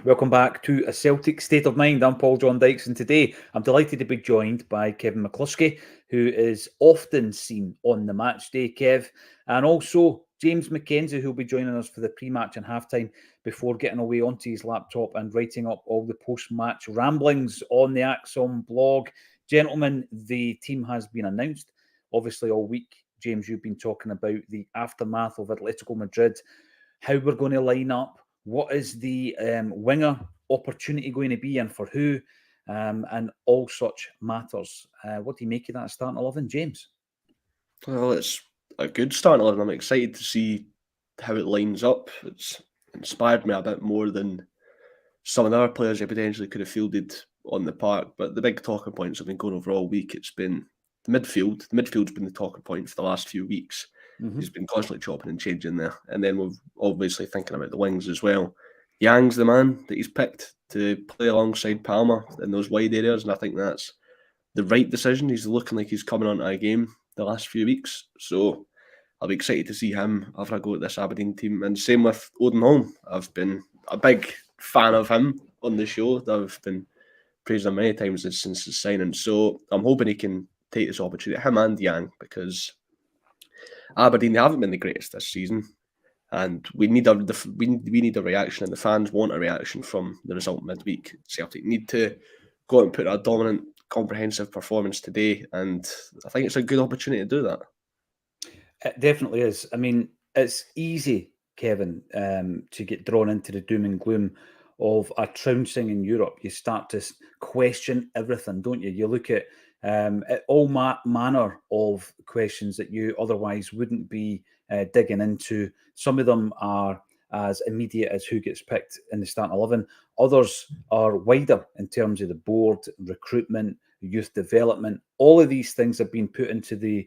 Welcome back to A Celtic State of Mind. I'm Paul John Dykes, and today I'm delighted to be joined by Kevin McCluskey, who is often seen on the match day, Kev, and also James McKenzie, who'll be joining us for the pre-match and halftime before getting away onto his laptop and writing up all the post-match ramblings on the Acsom blog. Gentlemen, the team has been announced. Obviously, all week, James, you've been talking about the aftermath of Atletico Madrid, how we're going to line up. What is the winger opportunity going to be and for who, and all such matters? What do you make of that starting 11, James? Well, it's a good starting 11. I'm excited to see how it lines up. It's inspired me a bit more than some of the other players I potentially could have fielded on the park. But the big talking points I've been going over all week, it's been the midfield. The midfield's been the talking point for the last few weeks. He's been constantly chopping and changing there. And then we're obviously thinking about the wings as well. Yang's the man that he's picked to play alongside Palmer in those wide areas, and I think that's the right decision. He's looking like he's coming onto a game the last few weeks. So I'll be excited to see him have a go at this Aberdeen team. And same with Odin Holm. I've been a big fan of him on the show. I've been praising him many times since his signing. So I'm hoping he can take this opportunity, him and Yang, because Aberdeen, they haven't been the greatest this season, and we need a reaction, and the fans want a reaction from the result midweek. Celtic need to go out and put a dominant, comprehensive performance today, and I think it's a good opportunity to do that. It definitely is. I mean, it's easy, Kevin, to get drawn into the doom and gloom of a trouncing in Europe. You start to question everything, don't you? You look at all manner of questions that you otherwise wouldn't be digging into. Some of them are as immediate as who gets picked in the starting 11. Others are wider in terms of the board, recruitment, youth development. All of these things have been put into the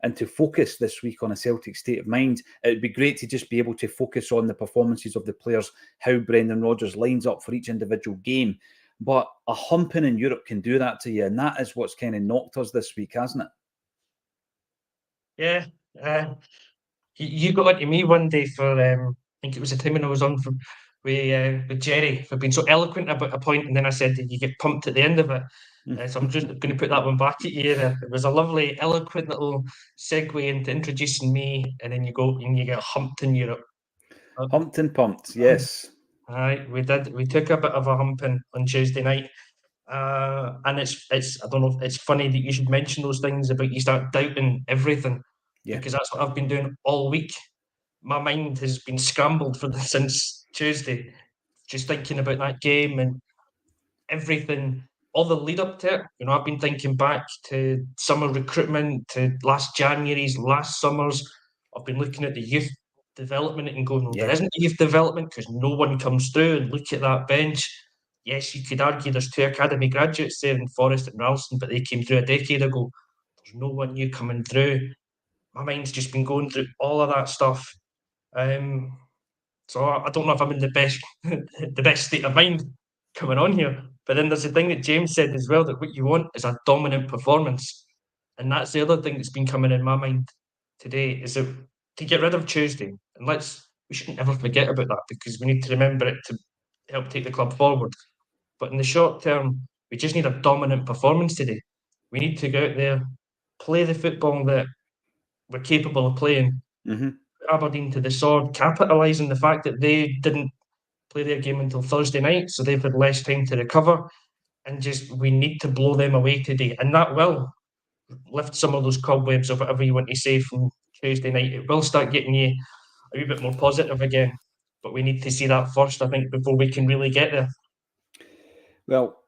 into focus this week on A Celtic State of Mind. It'd be great to just be able to focus on the performances of the players, how Brendan Rodgers lines up for each individual game. But a humping in Europe can do that to you, and that is what's kind of knocked us this week, hasn't it? Yeah. You got onto me one day for, I think it was the time when I was on with Jerry, for being so eloquent about a point, and then I said that you get pumped at the end of it. So I'm just going to put that one back at you there. It was a lovely, eloquent little segue into introducing me, and then you go and you get humped in Europe. Humped and pumped, yes. Aye, we did. We took a bit of a humping on Tuesday night. And it's I don't know, it's funny that you should mention those things about you start doubting everything. Yeah. Because that's what I've been doing all week. My mind has been scrambled since Tuesday, just thinking about that game and everything, all the lead up to it. You know, I've been thinking back to summer recruitment, to last January's, last summer's. I've been looking at the youth development and going, well, there isn't youth development because no one comes through, and look at that bench. Yes, you could argue there's 2 academy graduates there in Forrest and Ralston, but they came through a decade ago. There's no one new coming through. My mind's just been going through all of that stuff. So I don't know if I'm in the best state of mind coming on here. But then there's the thing that James said as well, that what you want is a dominant performance. And that's the other thing that's been coming in my mind today, is that to get rid of Tuesday, and we shouldn't ever forget about that, because we need to remember it to help take the club forward. But in the short term, we just need a dominant performance today. We need to go out there, play the football that we're capable of playing, Aberdeen to the sword, capitalise on the fact that they didn't play their game until Thursday night, so they've had less time to recover, and we need to blow them away today. And that will lift some of those cobwebs, or whatever you want to say, from Tuesday night. It will start getting you a wee bit more positive again. But we need to see that first, I think, before we can really get there. Well,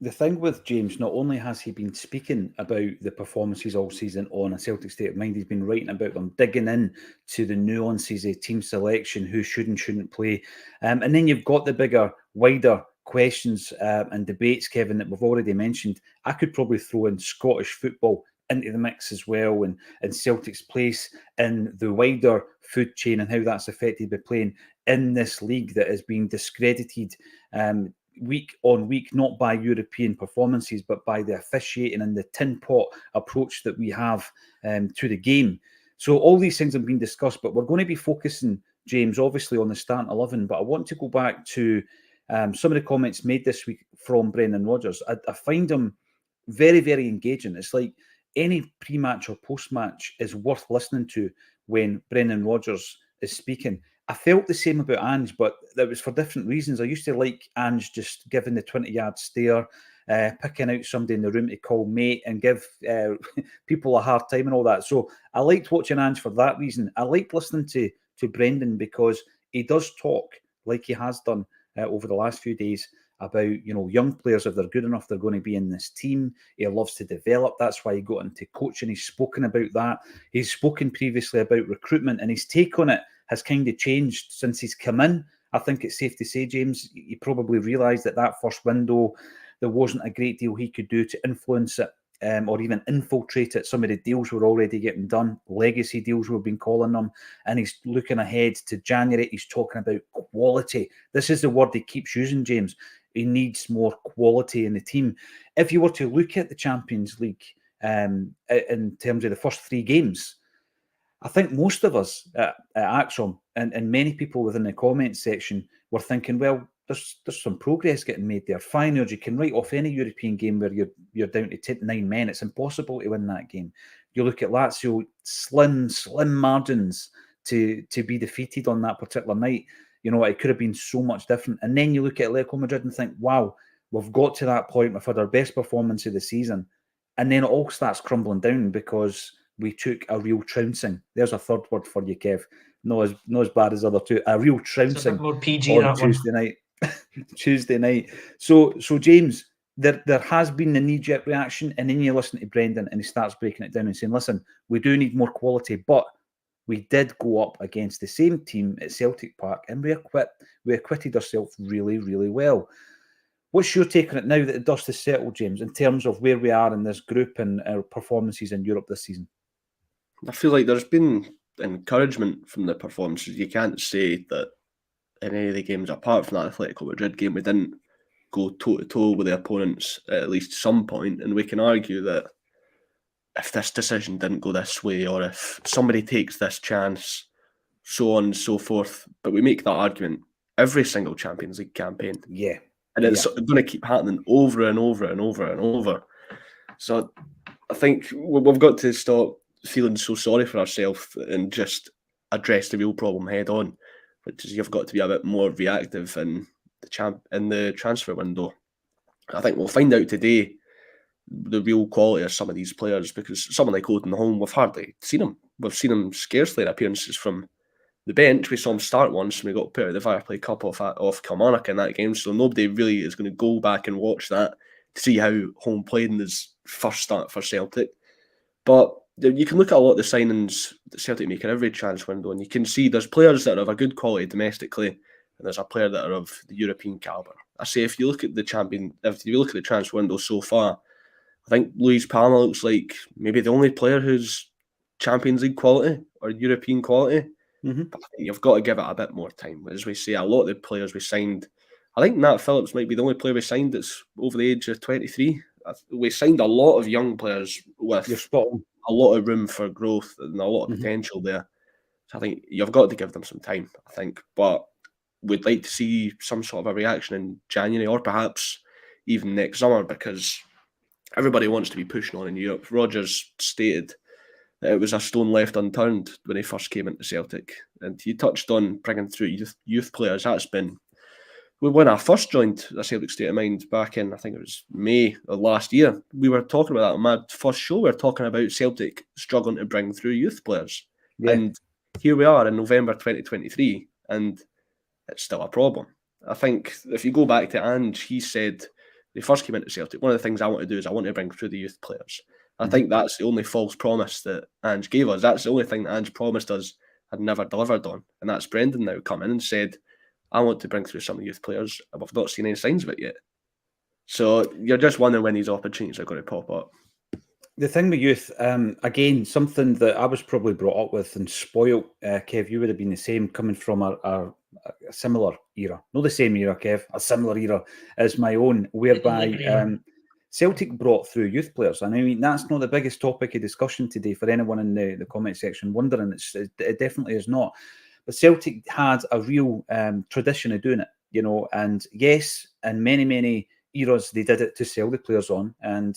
the thing with James, not only has he been speaking about the performances all season on A Celtic State of Mind, he's been writing about them, digging in to the nuances of team selection, who should and shouldn't play. And then you've got the bigger, wider questions and debates, Kevin, that we've already mentioned. I could probably throw in Scottish football into the mix as well, and Celtic's place in the wider food chain and how that's affected by playing in this league that is being discredited week on week, not by European performances, but by the officiating and the tin pot approach that we have to the game. So all these things have been discussed, but we're going to be focusing James, obviously on the starting 11, but I want to go back to some of the comments made this week from Brendan Rodgers. I find them very, very engaging. It's like any pre-match or post-match is worth listening to when Brendan Rodgers is speaking. I felt the same about Ange, but that was for different reasons. I used to like Ange just giving the 20-yard stare, picking out somebody in the room to call mate and give people a hard time and all that. So I liked watching Ange for that reason. I liked listening to Brendan because he does talk like he has done over the last few days about, young players, if they're good enough, they're going to be in this team. He loves to develop. That's why he got into coaching. He's spoken about that. He's spoken previously about recruitment, and his take on it has kind of changed since he's come in. I think it's safe to say, James, he probably realised that first window, there wasn't a great deal he could do to influence it or even infiltrate it. Some of the deals were already getting done. Legacy deals we've been calling them. And he's looking ahead to January. He's talking about quality. This is the word he keeps using, James. He needs more quality in the team. If you were to look at the Champions League in terms of the first 3 games, I think most of us at Acsom and many people within the comments section were thinking, well, there's some progress getting made there. Feyenoord, you can write off any European game where you're down to 9 men. It's impossible to win that game. You look at Lazio, slim margins to be defeated on that particular night. It could have been so much different. And then you look at Atletico Madrid and think, wow, we've got to that point. We've had our best performance of the season. And then it all starts crumbling down because we took a real trouncing. There's a third word for you, Kev. Not as bad as other two. A real trouncing. It's a bit more PG on that Tuesday one. night. Tuesday night. So James, there has been the knee-jerk reaction, and then you listen to Brendan and he starts breaking it down and saying, listen, we do need more quality, but we did go up against the same team at Celtic Park and we acquitted ourselves really, really well. What's your take on it now that the dust has settled, James, in terms of where we are in this group and our performances in Europe this season? I feel like there's been encouragement from the performances. You can't say that in any of the games, apart from that Atletico Madrid game, we didn't go toe-to-toe with the opponents at least some point, and we can argue that if this decision didn't go this way, or if somebody takes this chance, so on and so forth, but we make that argument every single Champions League campaign. Yeah. And it's going to keep happening over and over and over and over. So I think we've got to stop feeling so sorry for ourselves and just address the real problem head on, which is you've got to be a bit more reactive in the transfer window. I think we'll find out today the real quality of some of these players, because someone like Odin Holm, we've hardly seen him. We've seen him scarcely in appearances from the bench. We saw him start once and we got put out of the Viaplay Cup off Kilmarnock in that game, so nobody really is going to go back and watch that to see how Holm played in his first start for Celtic. But you can look at a lot of the signings that Celtic make in every transfer window, and you can see there's players that are of a good quality domestically, and there's a player that are of the European calibre. I say if you look at the transfer window so far, I think Luis Palma looks like maybe the only player who's Champions League quality or European quality. Mm-hmm. But I think you've got to give it a bit more time. As we say, a lot of the players we signed, I think Nat Phillips might be the only player we signed that's over the age of 23. We signed a lot of young players with a lot of room for growth and a lot of potential there. So I think you've got to give them some time, I think. But we'd like to see some sort of a reaction in January or perhaps even next summer, because everybody wants to be pushing on in Europe. Rodgers stated that it was a stone left unturned when he first came into Celtic. And he touched on bringing through youth players. That's been... When I first joined the Celtic State of Mind back in, I think it was May of last year, we were talking about that on my first show. We were talking about Celtic struggling to bring through youth players. Yeah. And here we are in November 2023, and it's still a problem. I think if you go back to Ange, he said when he first came into Celtic, one of the things I want to do is I want to bring through the youth players. I think that's the only false promise that Ange gave us. That's the only thing that Ange promised us and never delivered on. And that's Brendan now come in and said, I want to bring through some of the youth players, and we've not seen any signs of it yet. So you're just wondering when these opportunities are going to pop up. The thing with youth, again, something that I was probably brought up with and spoiled, Kev, you would have been the same, coming from a similar era. Not the same era, Kev, a similar era as my own, whereby Celtic brought through youth players. And I mean, that's not the biggest topic of discussion today for anyone in the comment section wondering. It definitely is not. But Celtic had a real tradition of doing it, you know, and yes, in many eras they did it to sell the players on, and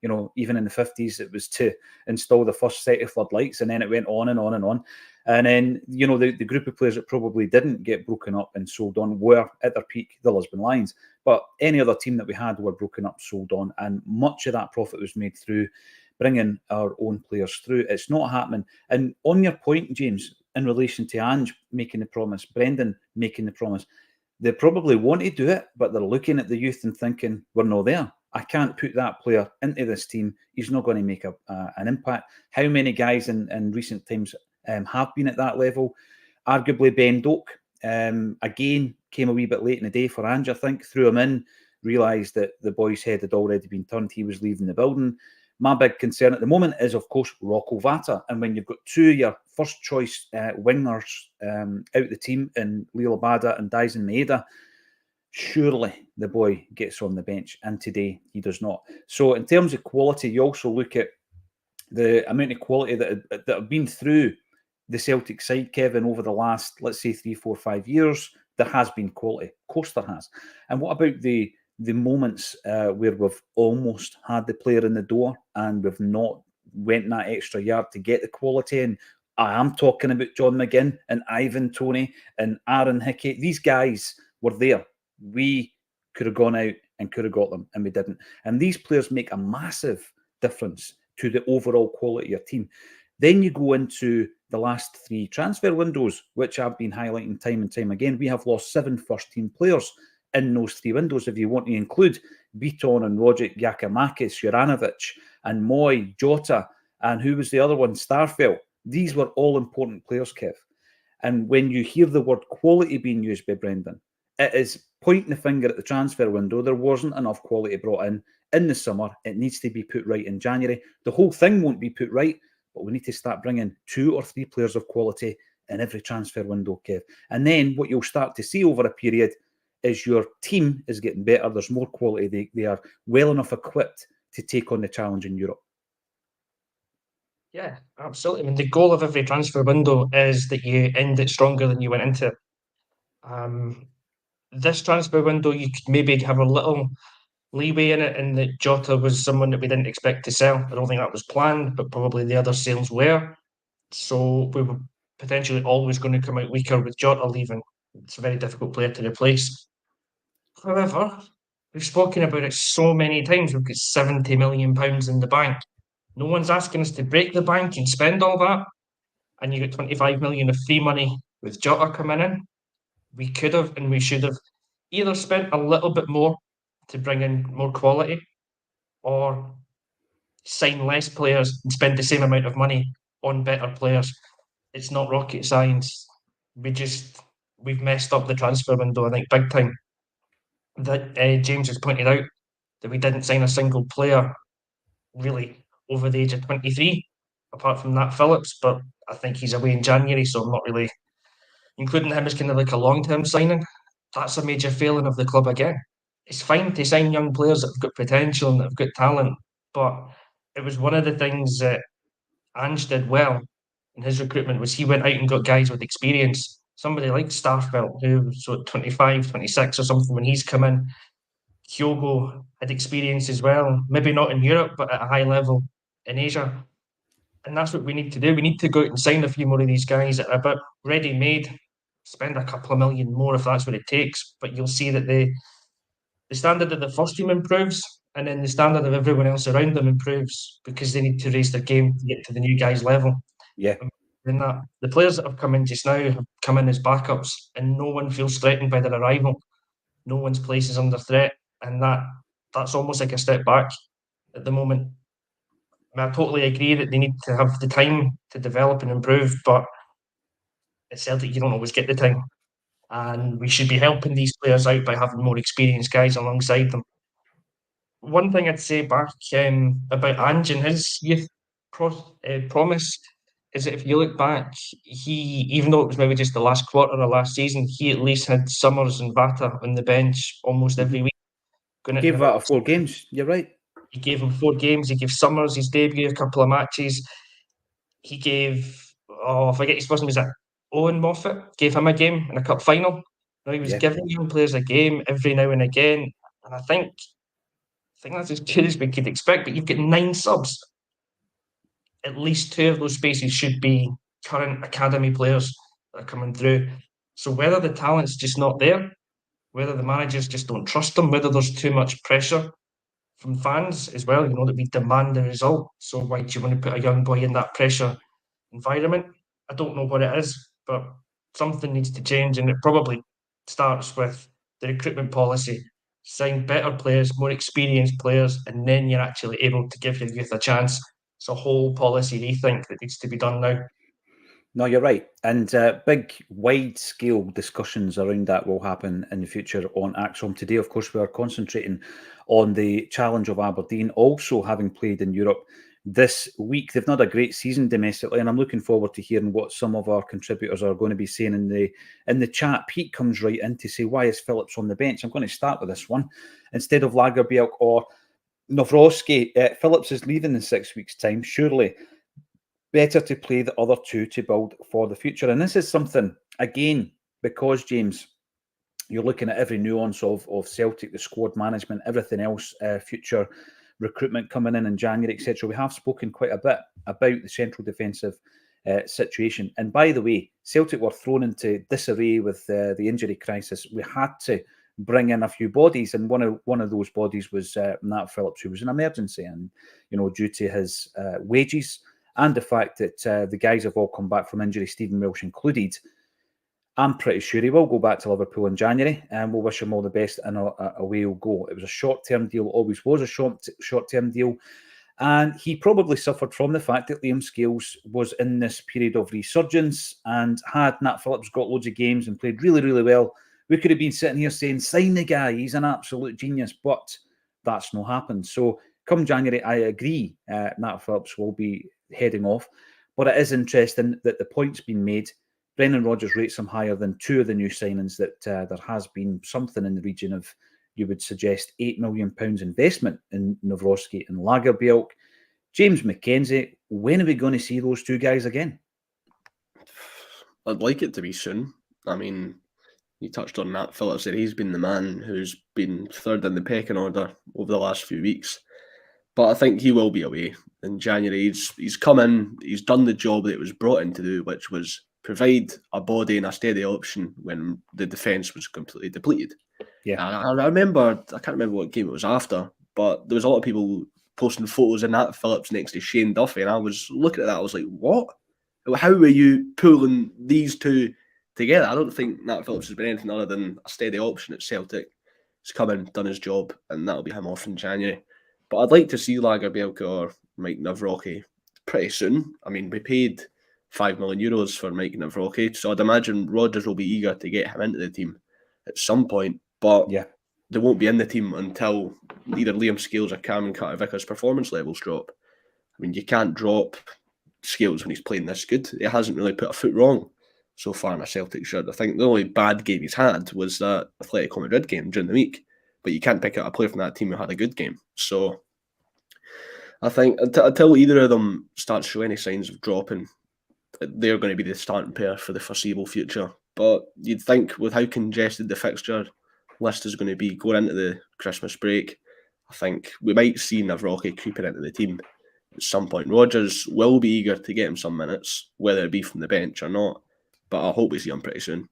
you know, even in the 50s it was to install the first set of floodlights, and then it went on and on and on. And then, you know, the group of players that probably didn't get broken up and sold on were at their peak the Lisbon Lions. But any other team that we had were broken up, sold on, and much of that profit was made through bringing our own players through. It's not happening. And on your point, James, in relation to Ange making the promise, Brendan making the promise, they probably want to do it, but they're looking at the youth and thinking, we're not there. I can't put that player into this team. He's not going to make an impact. How many guys in recent times have been at that level? Arguably Ben Doak, again, came a wee bit late in the day for Ange, I think, threw him in, realised that the boy's head had already been turned, he was leaving the building. My big concern at the moment is, of course, Rocco Vata. And when you've got two of your first choice wingers out the team in Leo Labada and Dyson Maeda, surely the boy gets on the bench. And today he does not. So in terms of quality, you also look at the amount of quality that have been through the Celtic side, Kevin, over the last, let's say, 3, 4, 5 years. There has been quality. Of course there has. And what about the moments where we've almost had the player in the door and we've not went that extra yard to get the quality? And I am talking about John McGinn and Ivan Toney and Aaron Hickey. These guys were there. We could have gone out and could have got them, and we didn't. And these players make a massive difference to the overall quality of your team. Then you go into the last 3 transfer windows, which I've been highlighting time and time again. We have lost 7 first-team players in those 3 windows, if you want to include Beaton and Rogic Giacomakis, Juranovic and Moy, Jota, and who was the other one? Starfelt. These were all important players, Kev. And when you hear the word quality being used by Brendan, it is pointing the finger at the transfer window. There wasn't enough quality brought in the summer. It needs to be put right in January. The whole thing won't be put right, but we need to start bringing 2 or 3 players of quality in every transfer window, Kev. And then what you'll start to see over a period is your team is getting better. There's more quality. They are well enough equipped to take on the challenge in Europe. Yeah, absolutely. I mean, the goal of every transfer window is that you end it stronger than you went into it. This transfer window, you could maybe have a little leeway in it, in that Jota was someone that we didn't expect to sell. I don't think that was planned, but probably the other sales were. So we were potentially always going to come out weaker with Jota leaving. It's a very difficult player to replace. However, we've spoken about it so many times. We've got £70 million in the bank. No one's asking us to break the bank and spend all that. And you got 25 million of free money with Jota coming in. We could have and we should have either spent a little bit more to bring in more quality, or sign less players and spend the same amount of money on better players. It's not rocket science. We've messed up the transfer window, I think, big time. That James has pointed out that we didn't sign a single player really over the age of 23, apart from Nat Phillips, but I think he's away in January, so I'm not really including him as kind of like a long-term signing. That's a major failing of the club again. It's fine to sign young players that have got potential and that have got talent, but it was one of the things that Ange did well in his recruitment was he went out and got guys with experience. Somebody like Starfelt, who was 25, 26 or something when he's come in. Kyogo had experience as well, maybe not in Europe, but at a high level in Asia. And that's what we need to do. We need to go out and sign a few more of these guys that are a bit ready-made, spend a couple of million more if that's what it takes. But you'll see that the standard of the first team improves, and then the standard of everyone else around them improves, because they need to raise their game to get to the new guys' level. Yeah. And that the players that have come in just now have come in as backups, and no one feels threatened by their arrival. No one's place is under threat, and that's almost like a step back at the moment. I mean, I totally agree that they need to have the time to develop and improve, but at Celtic you don't always get the time, and we should be helping these players out by having more experienced guys alongside them. One thing I'd say back about Ange and his youth promise is that if you look back, he, even though it was maybe just the last quarter of last season, he at least had Summers and Vata on the bench almost every week. Gave Vata 4 games. You're right. He gave him 4 games. He gave Summers his debut, a couple of matches. He gave, I forget his first name, was that Owen Moffat gave him a game in a cup final. He was giving young players a game every now and again, and I think that's as good as we could expect. But you've got 9 subs. At least 2 of those spaces should be current academy players that are coming through. So whether the talent's just not there, whether the managers just don't trust them, whether there's too much pressure from fans as well, that we demand the result. So why do you want to put a young boy in that pressure environment? I don't know what it is, but something needs to change, and it probably starts with the recruitment policy. Sign better players, more experienced players, and then you're actually able to give your youth a chance. It's a whole policy rethink that needs to be done now. No, you're right. And big, wide-scale discussions around that will happen in the future on Acsom. Today, of course, we are concentrating on the challenge of Aberdeen, also having played in Europe this week. They've not a great season domestically, and I'm looking forward to hearing what some of our contributors are going to be saying in the chat. Pete comes right in to say, why is Phillips on the bench? I'm going to start with this one. Instead of Lagerbielke or Nawrocki, Phillips is leaving in 6 weeks' time. Surely better to play the other 2 to build for the future. And this is something, again, because, James, you're looking at every nuance of Celtic, the squad management, everything else, future recruitment coming in January, etc. We have spoken quite a bit about the central defensive situation. And by the way, Celtic were thrown into disarray with the injury crisis. We had to bring in a few bodies, and one of those bodies was Nat Phillips, who was an emergency, and due to his wages and the fact that the guys have all come back from injury, Stephen Welsh included, I'm pretty sure he will go back to Liverpool in January, and we'll wish him all the best, and away he'll go. It was a short-term deal, always was a short-term deal, and he probably suffered from the fact that Liam Scales was in this period of resurgence, and had Nat Phillips got loads of games and played really, really well, we could have been sitting here saying, sign the guy, he's an absolute genius, but that's not happened. So come January, I agree, Nat Phillips will be heading off, but it is interesting that the point's been made. Brendan Rodgers rates him higher than 2 of the new signings, that there has been something in the region of, you would suggest, £8 million investment in Nawrocki and Lagerbielke. James McKenzie, when are we going to see those 2 guys again? I'd like it to be soon. I mean, you touched on Nat Phillips there. He's been the man who's been third in the pecking order over the last few weeks. But I think he will be away in January. He's come in, he's done the job that it was brought in to do, which was provide a body and a steady option when the defence was completely depleted. Yeah, I remember, I can't remember what game it was after, but there was a lot of people posting photos of Nat Phillips next to Shane Duffy, and I was looking at that, I was like, what? How are you pulling these 2 together? I don't think Nat Phillips has been anything other than a steady option at Celtic. He's come in, done his job, and that'll be him off in January. But I'd like to see Lagerbielke or Mike Nawrocki pretty soon. I mean, we paid €5 million for Mike Nawrocki, so I'd imagine Rodgers will be eager to get him into the team at some point, but they won't be in the team until either Liam Scales or Cameron Carter-Vickers' performance levels drop. I mean, you can't drop Scales when he's playing this good. He hasn't really put a foot wrong so far in a Celtic shirt. I think the only bad game he's had was that Atletico Madrid game during the week, but you can't pick out a player from that team who had a good game. So I think until either of them start to show any signs of dropping, they're going to be the starting pair for the foreseeable future. But you'd think with how congested the fixture list is going to be going into the Christmas break, I think we might see Nawrocki creeping into the team at some point. Rodgers will be eager to get him some minutes, whether it be from the bench or not, but I hope we see him pretty soon.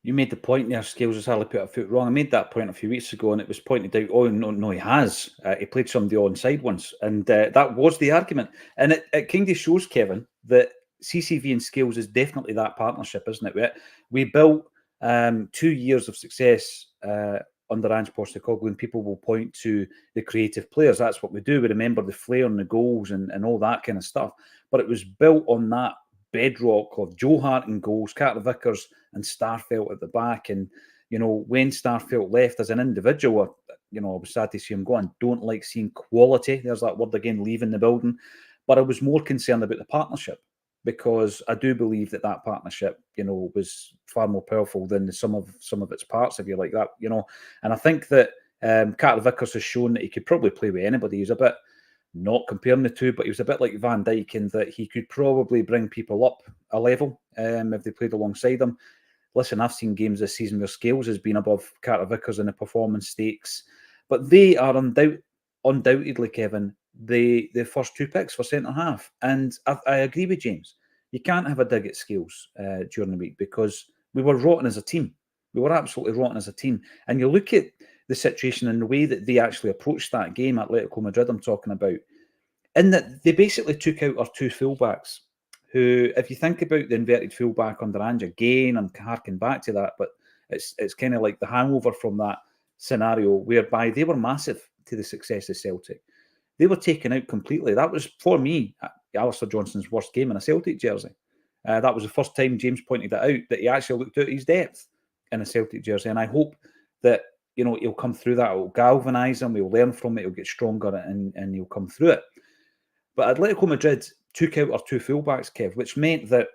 You made the point there, Scales has hardly put a foot wrong. I made that point a few weeks ago, and it was pointed out, oh, no, he has. He played somebody onside once, and that was the argument. And it kind of shows, Kevin, that CCV and Scales is definitely that partnership, isn't it? We built 2 years of success under Ange Postecoglou, and people will point to the creative players. That's what we do. We remember the flair and the goals and all that kind of stuff. But it was built on that bedrock of Joe Hart in goals, Carter-Vickers and Starfelt at the back. And, when Starfelt left as an individual, I was sad to see him go. And don't like seeing quality. There's that word again, leaving the building. But I was more concerned about the partnership, because I do believe that partnership, was far more powerful than the sum of its parts, if you like that, And I think that Carter-Vickers has shown that he could probably play with anybody. He's a bit not comparing the two, but he was a bit like Van Dijk in that he could probably bring people up a level if they played alongside him. Listen, I've seen games this season where Scales has been above Carter Vickers in the performance stakes, but they are undoubtedly, Kevin, the first two picks for centre half. And I agree with James. You can't have a dig at Scales during the week because we were rotten as a team. We were absolutely rotten as a team. And you look at the situation and the way that they actually approached that game, Atletico Madrid I'm talking about, in that they basically took out our two fullbacks who, if you think about the inverted fullback under Ange again, I'm harking back to that, but it's kind of like the hangover from that scenario whereby they were massive to the success of Celtic. They were taken out completely. That was, for me, Alistair Johnston's worst game in a Celtic jersey. That was the first time James pointed that out, that he actually looked at his depth in a Celtic jersey. And I hope that, he'll come through that. It'll galvanise him. He'll learn from it. He'll get stronger and he'll come through it. But Atletico Madrid took out our two fullbacks, Kev, which meant that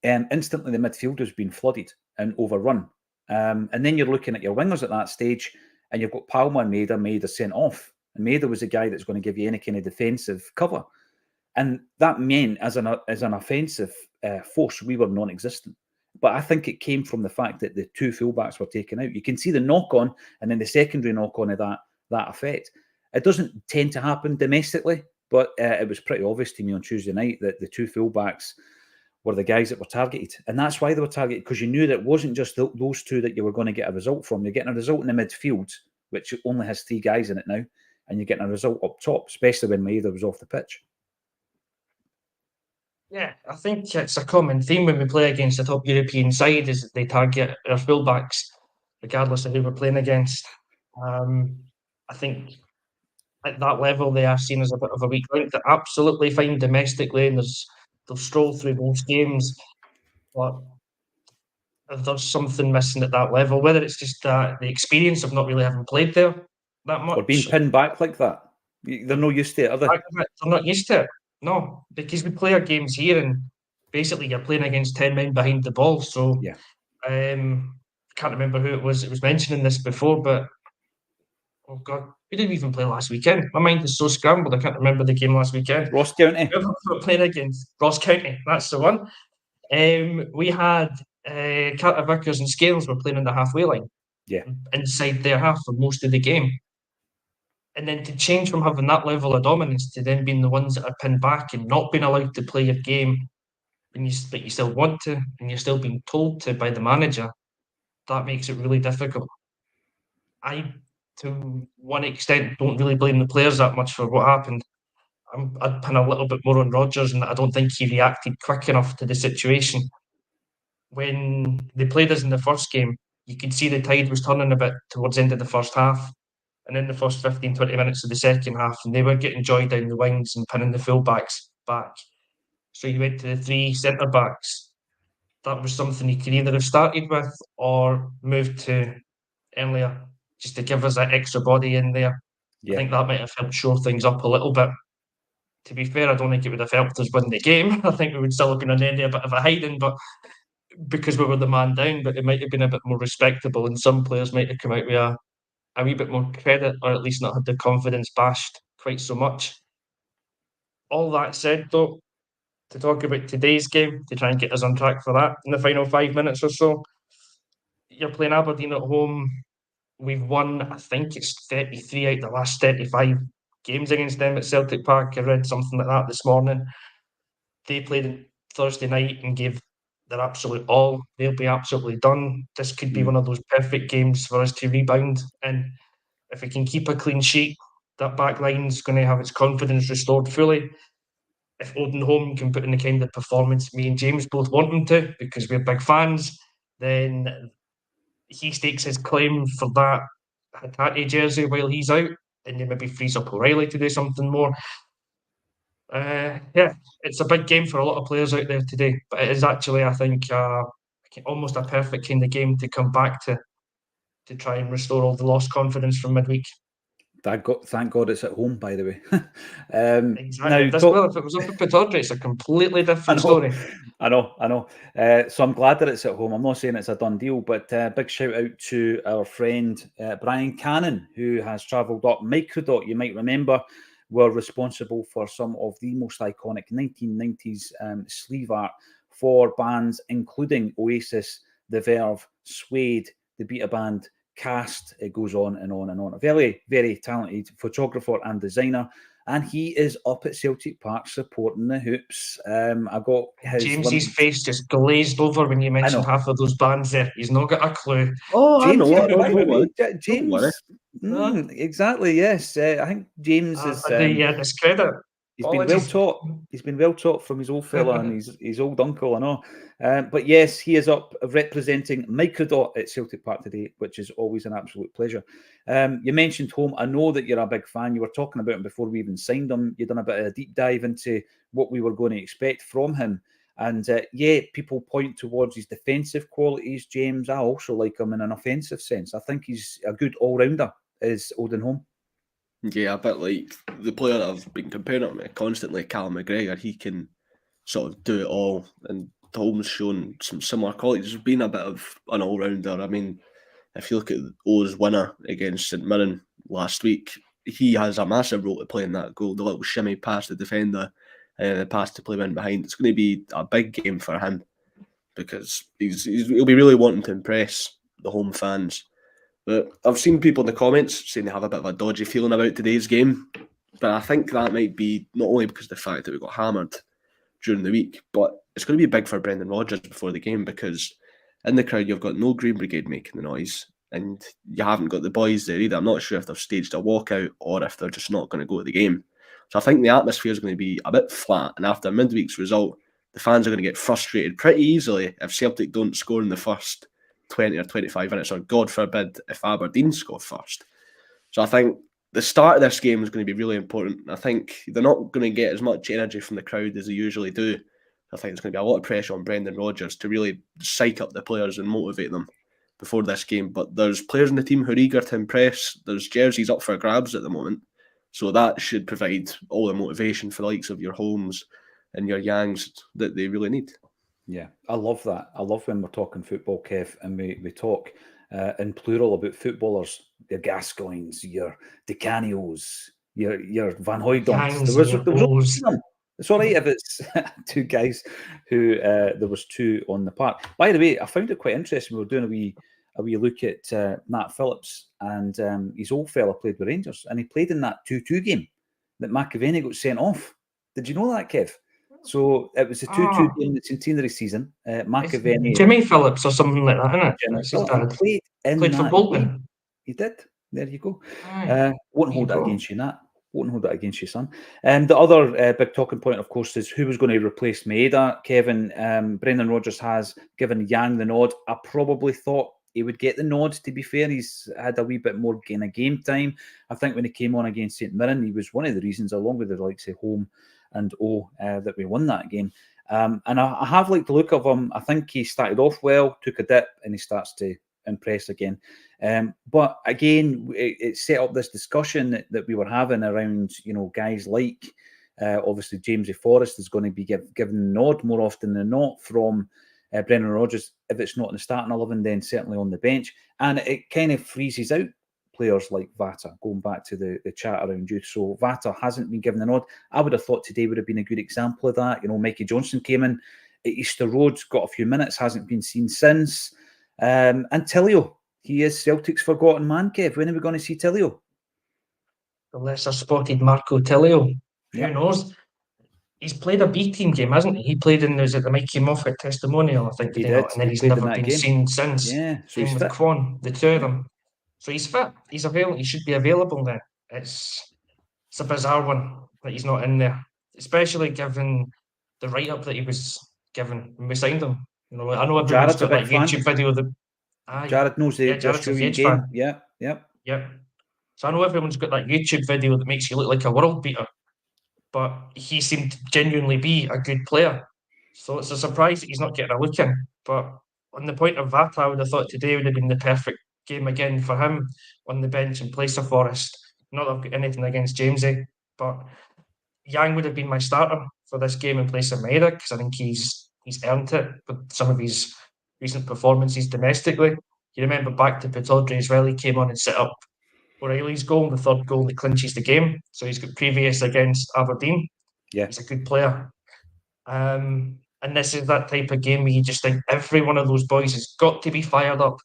instantly the midfield has been flooded and overrun. And then you're looking at your wingers at that stage, and you've got Palma and Maeda sent off. And Maeda was the guy that's going to give you any kind of defensive cover. And that meant, as an offensive force, we were non-existent. But I think it came from the fact that the two fullbacks were taken out. You can see the knock-on and then the secondary knock-on of that effect. It doesn't tend to happen domestically, but it was pretty obvious to me on Tuesday night that the two fullbacks were the guys that were targeted. And that's why they were targeted, because you knew that it wasn't just those two that you were going to get a result from. You're getting a result in the midfield, which only has three guys in it now, and you're getting a result up top, especially when Maeda was off the pitch. Yeah, I think it's a common theme when we play against a top European side is that they target our fullbacks, regardless of who we're playing against. I think at that level they are seen as a bit of a weak link. They're absolutely fine domestically, and they'll stroll through most games, but there's something missing at that level. Whether it's just the experience of not really having played there that much, or being pinned back like that, they're not used to it, are they? They're not used to it. No, because we play our games here, and basically you're playing against 10 men behind the ball. So, yeah. Can't remember who it was. It was mentioning this before, but oh god, we didn't even play last weekend. My mind is so scrambled. I can't remember the game last weekend. Ross County. We were playing against Ross County. That's the one. We had Carter Vickers and Scales were playing on the halfway line. Yeah. Inside their half for most of the game. And then to change from having that level of dominance to then being the ones that are pinned back and not being allowed to play your game, but you still want to, and you're still being told to by the manager, that makes it really difficult. I, to one extent, don't really blame the players that much for what happened. I'd pin a little bit more on Rodgers, and I don't think he reacted quick enough to the situation. When they played us in the first game, you could see the tide was turning a bit towards the end of the first half. And in the first 15, 20 minutes of the second half, and they were getting joy down the wings and pinning the full-backs back. So you went to the three centre-backs. That was something you could either have started with or moved to earlier, just to give us that extra body in there. Yeah. I think that might have helped shore things up a little bit. To be fair, I don't think it would have helped us win the game. I think we would still have been on the end of a bit of a hiding, but because we were the man down, but it might have been a bit more respectable, and some players might have come out with a wee bit more credit, or at least not had the confidence bashed quite so much. All that said, though, to talk about today's game, to try and get us on track for that in the final 5 minutes or so, you're playing Aberdeen at home. We've won, I think it's 33 out of the last 35 games against them at Celtic Park. I read something like that this morning. They played on Thursday night and gave their absolute all. They'll be absolutely done. This could be one of those perfect games for us to rebound. And if we can keep a clean sheet, that back line's going to have its confidence restored fully. If Odenholm can put in the kind of performance me and James both want him to, because we're big fans, then he stakes his claim for that Hatate jersey while he's out, and then maybe frees up O'Reilly to do something more. It's a big game for a lot of players out there today, but it is actually, I think, almost a perfect kind of game to come back to try and restore all the lost confidence from midweek. Thank God it's at home, by the way. Exactly. Now, if it was up at Pittodrie, it's a completely different story. I know. So I'm glad that it's at home. I'm not saying it's a done deal, but big shout out to our friend Brian Cannon, who has travelled up Microdot. You might remember were responsible for some of the most iconic 1990s sleeve art for bands including Oasis, The Verve, Suede, the Beta Band, Cast. It goes on and on and on. A very, very talented photographer and designer. And he is up at Celtic Park supporting the Hoops. I got his James's face just glazed over when you mentioned half of those bands there. He's not got a clue. Oh, James, I know. James, exactly, yes. I think James is. The discredit. He's been well taught. He's been well taught from his old fella and his old uncle, I know. But yes, he is up representing Microdot at Celtic Park today, which is always an absolute pleasure. You mentioned Home. I know that you're a big fan. You were talking about him before we even signed him. You've done a bit of a deep dive into what we were going to expect from him. And people point towards his defensive qualities, James. I also like him in an offensive sense. I think he's a good all-rounder, is Odin Home. Yeah, a bit like the player that I've been comparing him to constantly, Callum McGregor. He can sort of do it all, and Holmes shown some similar qualities. He's been a bit of an all-rounder. I mean, if you look at O's winner against St Mirren last week, he has a massive role to play in that goal. The little shimmy past the defender, the pass to play in behind. It's going to be a big game for him because he'll be really wanting to impress the home fans. But I've seen people in the comments saying they have a bit of a dodgy feeling about today's game. But I think that might be not only because of the fact that we got hammered during the week, but it's going to be big for Brendan Rodgers before the game because in the crowd you've got no Green Brigade making the noise and you haven't got the boys there either. I'm not sure if they've staged a walkout or if they're just not going to go to the game. So I think the atmosphere is going to be a bit flat, and after midweek's result, the fans are going to get frustrated pretty easily if Celtic don't score in the first 20 or 25 minutes, or God forbid if Aberdeen score first. So I think the start of this game is going to be really important. I think they're not going to get as much energy from the crowd as they usually do. I think there's going to be a lot of pressure on Brendan Rodgers to really psych up the players and motivate them before this game. But there's players in the team who are eager to impress. There's jerseys up for grabs at the moment. So that should provide all the motivation for the likes of your Holmes and your Yangs that they really need. Yeah, I love that. I love when we're talking football, Kev, and we talk in plural about footballers, your Gascoignes, your DeCanios, your Van Hooijdonks. There was them. It's all right if it's two guys who there was two on the park. By the way, I found it quite interesting. We were doing a wee look at Nat Phillips, and his old fella played with Rangers, and he played in that 2-2 game that McAvenny got sent off. Did you know that, Kev? So it was a 2-2 game in the centenary season. McAvenny, Jimmy Phillips or something like that, isn't it? Played for Bolton. Game. He did. There you go. Won't hold that against you, Nat. Won't hold that against you, son. The other big talking point, of course, is who was going to replace Maeda. Kevin, Brendan Rodgers has given Yang the nod. I probably thought he would get the nod, to be fair. He's had a wee bit more game time. I think when he came on against St Mirren, he was one of the reasons, along with the likes of Home and that we won that game. And I have liked the look of him. I think he started off well, took a dip, and he starts to impress again. But again, it set up this discussion that we were having around, guys like, obviously, Jamesy Forrest is going to be given the nod more often than not from Brendan Rodgers. If it's not in the starting 11, then certainly on the bench. And it kind of freezes out players like Vata, going back to the chat around youth. So Vata hasn't been given the nod. I would have thought today would have been a good example of that. Mikey Johnson came in at Easter Road, got a few minutes, hasn't been seen since. And Tillio, he is Celtic's forgotten man, Kev. When are we going to see Tillio? The lesser spotted Marco Tillio. Who knows? He's played a B-team game, hasn't he? He played in the Mikey Moffat testimonial, I think, he did. And then he's never been seen since. Yeah, so he's with Quan, the two of them. So he's fit. He's available. He should be available then. It's a bizarre one that he's not in there, especially given the write-up that he was given when we signed him. I know everyone's got that YouTube video. Jared knows the Australian game. Yeah. So I know everyone's got that YouTube video that makes you look like a world beater, but he seemed to genuinely be a good player. So it's a surprise that he's not getting a look in. But on the point of Vata, I would have thought today would have been the perfect game again for him on the bench in place of Forrest. Not that I've got anything against Jamesy, but Yang would have been my starter for this game in place of Maeda, because I think he's earned it with some of his recent performances domestically. You remember back to Pataudry as well, he came on and set up O'Reilly's goal, the third goal that clinches the game. So he's got previous against Aberdeen. Yeah. He's a good player. And this is that type of game where you just think every one of those boys has got to be fired up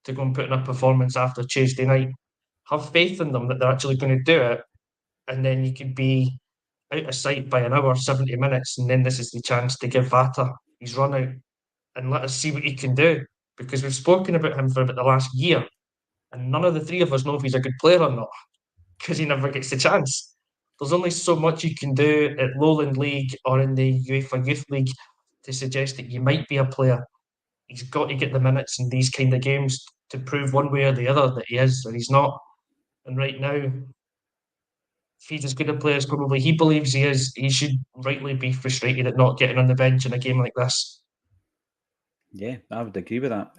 to go and put in a performance after Tuesday night. Have faith in them that they're actually going to do it. And then you could be out of sight by an hour, 70 minutes. And then this is the chance to give Vata his run out and let us see what he can do. Because we've spoken about him for about the last year. And none of the three of us know if he's a good player or not, because he never gets the chance. There's only so much you can do at Lowland League or in the UEFA Youth League to suggest that you might be a player. He's got to get the minutes in these kind of games to prove one way or the other that he is or he's not. And right now, if he's as good a player as probably he believes he is, he should rightly be frustrated at not getting on the bench in a game like this. Yeah, I would agree with that.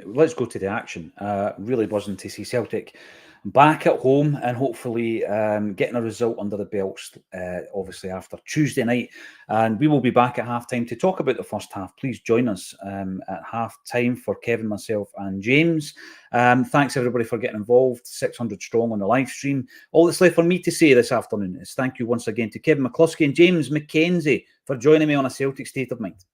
Let's go to the action. Really buzzing to see Celtic back at home and hopefully getting a result under the belts, obviously after Tuesday night. And we will be back at half-time to talk about the first half. Please join us at half-time for Kevin, myself and James. Thanks everybody for getting involved, 600 strong on the live stream. All that's left for me to say this afternoon is thank you once again to Kevin McCluskey and James McKenzie for joining me on A Celtic State of Mind.